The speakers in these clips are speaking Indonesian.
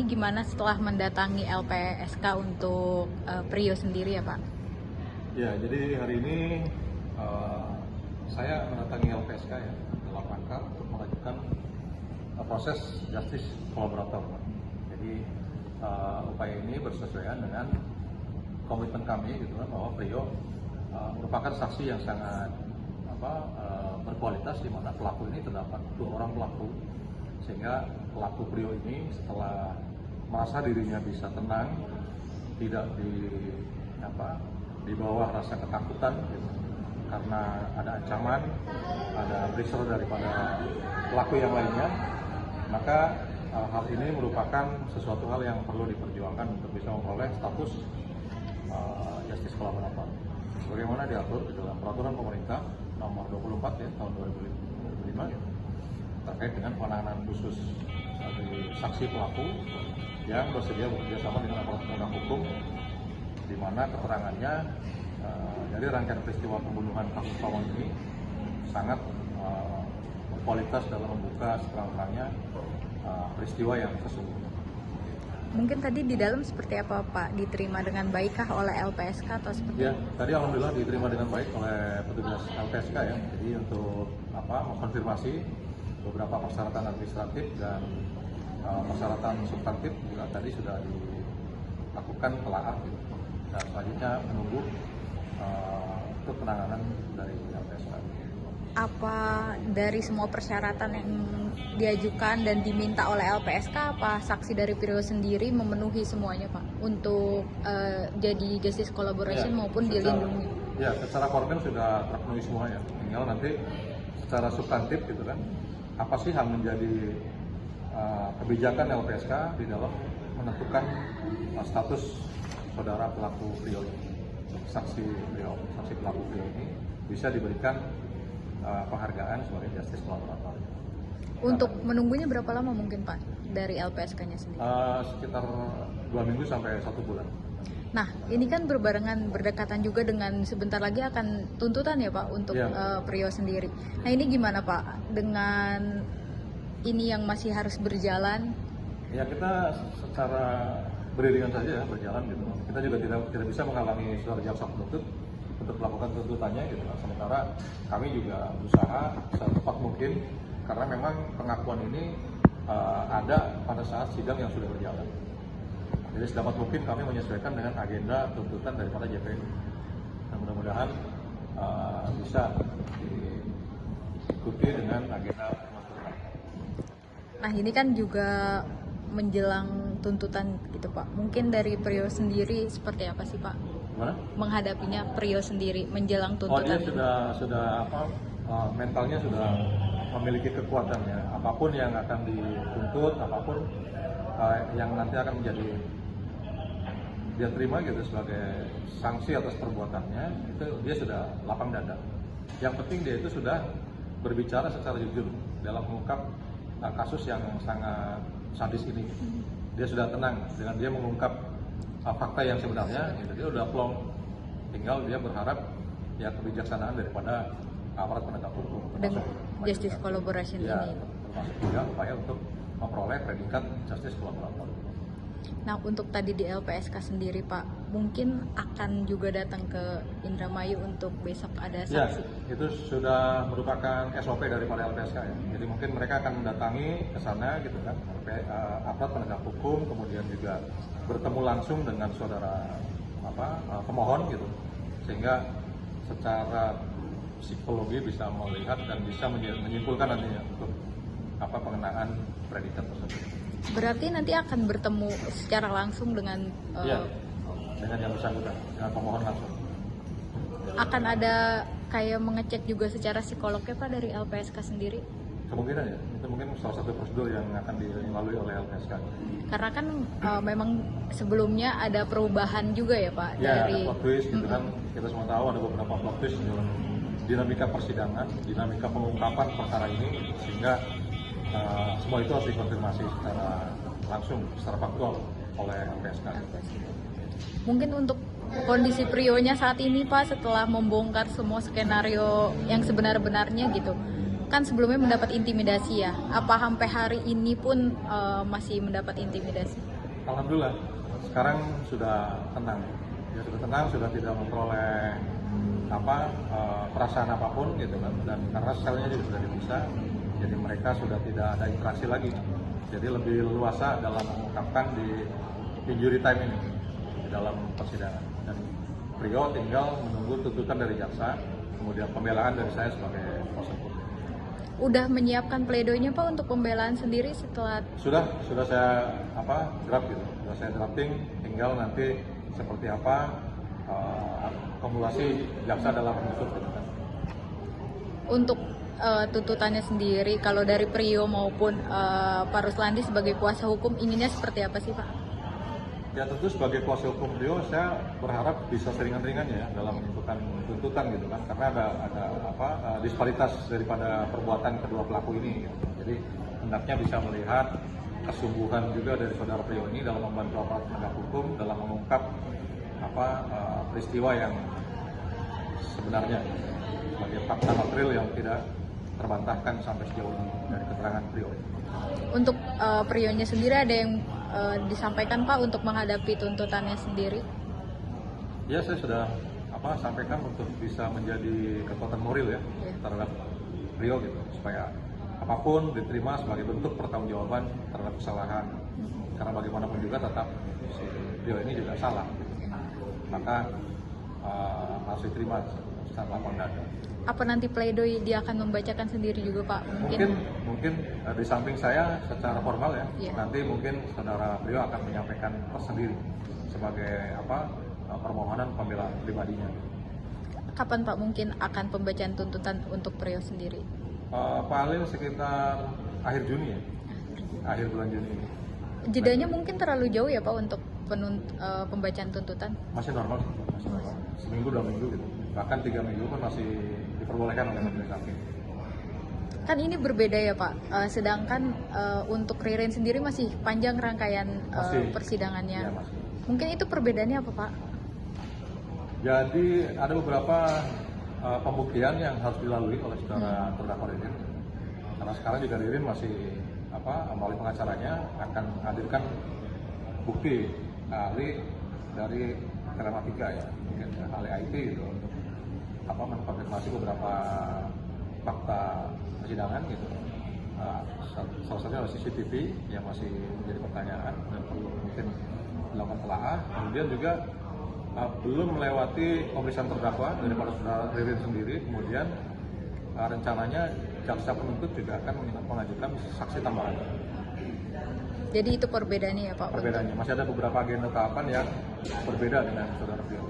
ini gimana setelah mendatangi LPSK untuk Priyo sendiri ya Pak? Ya, jadi hari ini saya mendatangi LPSK ya dalam rangka untuk mengajukan proses justice kolaborator. Jadi upaya ini bersesuaian dengan komitmen kami gitu kan, bahwa Priyo merupakan saksi yang sangat berkualitas, di mana pelaku ini terdapat 2 orang pelaku, sehingga pelaku Priyo ini setelah merasa dirinya bisa tenang, tidak di bawah rasa ketakutan gitu, karena ada ancaman, ada pressure daripada pelaku yang lainnya, maka hal ini merupakan sesuatu hal yang perlu diperjuangkan untuk bisa memperoleh status justice kolaborator sebagaimana diatur di dalam peraturan pemerintah nomor 24 ya tahun 2005 ya, terkait dengan penanganan khusus dari saksi pelaku yang bersedia bekerjasama dengan aparat penegak hukum, di mana keterangannya dari rangkaian peristiwa pembunuhan kasus Pawon ini sangat berkualitas dalam membuka seterang-terangnya peristiwa yang sesungguhnya. Mungkin tadi di dalam seperti apa Pak? Diterima dengan baikkah oleh LPSK atau seperti? Ya, tadi alhamdulillah diterima dengan baik oleh petugas LPSK ya. Jadi untuk mengkonfirmasi beberapa persyaratan administratif dan persyaratan substantif juga tadi sudah dilakukan telaah gitu. Dan selanjutnya menunggu untuk penanganan dari LPSK. Apa dari semua persyaratan yang diajukan dan diminta oleh LPSK, apa saksi dari Priyo sendiri memenuhi semuanya Pak untuk jadi justice collaboration maupun dilindungi? Ya, secara formil sudah terpenuhi semuanya. Tinggal nanti secara substantif gitu kan, apa sih yang menjadi kebijakan LPSK di dalam menentukan status saudara pelaku Priyo ini, saksi pelaku Priyo ini bisa diberikan penghargaan sebagai justice collaborator. Untuk menunggunya berapa lama mungkin Pak dari LPSK-nya sendiri? Sekitar 2 minggu sampai 1 bulan. Nah, ini kan berdekatan juga dengan sebentar lagi akan tuntutan ya Pak untuk Priyo sendiri. Nah, ini gimana Pak dengan ini yang masih harus berjalan? Ya, kita secara beriringan saja ya, berjalan gitu. Kita juga tidak bisa menghalangi saudara jaksa penuntut untuk melakukan tuntutannya gitu. Sementara kami juga berusaha secepat mungkin, karena memang pengakuan ini ada pada saat sidang yang sudah berjalan. Jadi sedapat mungkin kami menyesuaikan dengan agenda tuntutan daripada JPU. Dan mudah-mudahan bisa diikuti dengan agenda tuntutan. Nah, ini kan juga menjelang tuntutan gitu Pak. Mungkin dari Priyo sendiri seperti apa sih Pak? Gimana? Menghadapinya Priyo sendiri menjelang tuntutan. Dia sudah mentalnya sudah memiliki kekuatannya. Apapun yang akan dituntut, apapun yang nanti akan menjadi dia terima gitu sebagai sanksi atas perbuatannya, itu dia sudah lapang dada. Yang penting dia itu sudah berbicara secara jujur dalam mengungkap kasus yang sangat sadis ini. Dia sudah tenang dengan dia mengungkap fakta yang sebenarnya, gitu. Dia udah plong, tinggal dia berharap ya kebijaksanaan daripada aparat penegak hukum dengan justice collaboration ya, ini. Termasuk juga upaya untuk memperoleh predikat justice collaborator. Nah, untuk tadi di LPSK sendiri Pak, mungkin akan juga datang ke Indramayu untuk besok ada saksi? Ya, itu sudah merupakan SOP daripada LPSK ya. Jadi mungkin mereka akan mendatangi ke sana gitu kan, aparat penegak hukum, kemudian juga bertemu langsung dengan saudara pemohon gitu, sehingga secara psikologi bisa melihat dan bisa menyimpulkan nantinya untuk pengenaan predikat tersebut. Berarti nanti akan bertemu secara langsung dengan dengan yang bersangkutan, dengan pemohon langsung. Akan ada kayak mengecek juga secara psikolognya Pak dari LPSK sendiri? Kemungkinan ya, itu mungkin salah satu prosedur yang akan dilalui oleh LPSK. Karena kan memang sebelumnya ada perubahan juga ya Pak dari plot twist gitu kan, kita semua tahu ada beberapa plot twist dalam dinamika persidangan, dinamika pengungkapan perkara ini, sehingga semua itu harus dikonfirmasi secara langsung, secara faktual oleh LPSK. Mungkin untuk kondisi Priyonya saat ini Pak, setelah membongkar semua skenario yang sebenar-benarnya gitu, kan sebelumnya mendapat intimidasi ya, apa sampai hari ini pun masih mendapat intimidasi? Alhamdulillah sekarang sudah tenang, ya sudah tenang, sudah tidak memperoleh perasaan apapun gitu kan, dan karena selnya juga sudah dipisah, jadi mereka sudah tidak ada interaksi lagi, jadi lebih leluasa dalam mengungkapkan di injury time ini di dalam persidangan, dan Prio tinggal menunggu tuntutan dari jaksa, kemudian pembelaan dari saya sebagai kuasa hukum. Udah menyiapkan pledoinya Pak untuk pembelaan sendiri setelah Sudah saya draft gitu, sudah saya drafting, tinggal nanti seperti apa akumulasi jaksa dalam menuntut gitu kan. untuk tuntutannya sendiri, kalau dari Prio maupun Pak Ruslandi sebagai kuasa hukum inginnya seperti apa sih Pak? Ya tentu sebagai kuasa hukum beliau saya berharap bisa seringan-ringannya ya dalam menentukan tuntutan gitu kan, karena ada disparitas daripada perbuatan kedua pelaku ini gitu. Jadi hendaknya bisa melihat kesungguhan juga dari saudara Prio ini dalam membantu aparat penegak hukum dalam mengungkap peristiwa yang sebenarnya sebagai fakta material yang tidak terbantahkan sampai sejauh ini dari keterangan Prio. Untuk Prionya sendiri ada yang disampaikan Pak untuk menghadapi tuntutannya sendiri? Ya saya sudah sampaikan untuk bisa menjadi kekuatan moral ya terhadap Prio gitu, supaya apapun diterima sebagai bentuk pertanggungjawaban terhadap kesalahan, karena bagaimanapun juga tetap si Prio ini juga salah gitu. Maka harus diterima secara lapang dada. Apa nanti pledoi dia akan membacakan sendiri juga Pak? Mungkin di samping saya secara formal ya, Iya. nanti mungkin saudara Prio akan menyampaikan tersendiri sebagai permohonan pembelaan pribadinya. Kapan Pak mungkin akan pembacaan tuntutan untuk Prio sendiri? Paling sekitar akhir Juni ya, akhir bulan Juni ini. Jedanya mungkin terlalu jauh ya Pak untuk pembacaan tuntutan? Masih normal, seminggu 2 minggu gitu, bahkan 3 minggu pun masih diperbolehkan oleh majelis hakim. Kan ini berbeda ya Pak, sedangkan untuk Ririn sendiri masih panjang rangkaian persidangannya. Iya, masih. Mungkin itu perbedaannya apa Pak? Jadi ada beberapa pembuktian yang harus dilalui oleh saudara terdakwa Ririn. Karena sekarang juga Ririn masih melalui pengacaranya akan menghadirkan bukti ahli dari telematika ya, mungkin ahli IT gitu, untuk mengkonfirmasi beberapa fakta persidangan gitu. Salah satunya adalah CCTV yang masih menjadi pertanyaan dan perlu mungkin dilakukan telaah. Kemudian juga belum melewati pemeriksaan terdakwa dari para saudara Ririn sendiri. Kemudian rencananya jaksa penuntut juga akan mengajukan saksi tambahan. Jadi itu perbedaannya ya Pak? Perbedaannya masih ada beberapa agenda tahapan yang berbeda dengan saudara Prio.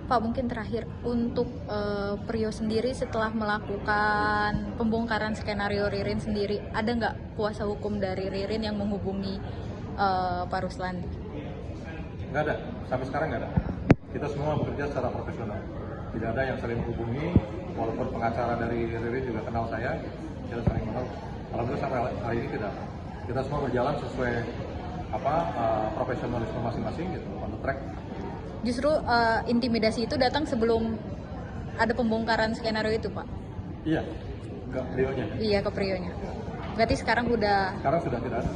Pak, mungkin terakhir untuk Prio sendiri setelah melakukan pembongkaran skenario Ririn sendiri, ada nggak kuasa hukum dari Ririn yang menghubungi Pak Ruslandi? Nggak ada, sampai sekarang nggak ada. Kita semua bekerja secara profesional. Tidak ada yang saling menghubungi, walaupun pengacara dari Ririn juga kenal saya, kita saling kenal. Alhamdulillah sampai hari ini tidak. Kita semua berjalan sesuai profesionalisme masing-masing gitu, on the track. Justru intimidasi itu datang sebelum ada pembongkaran skenario itu Pak? Iya, ke Prionya. Iya, ke Prionya. Berarti sekarang sudah Sekarang sudah tidak ada.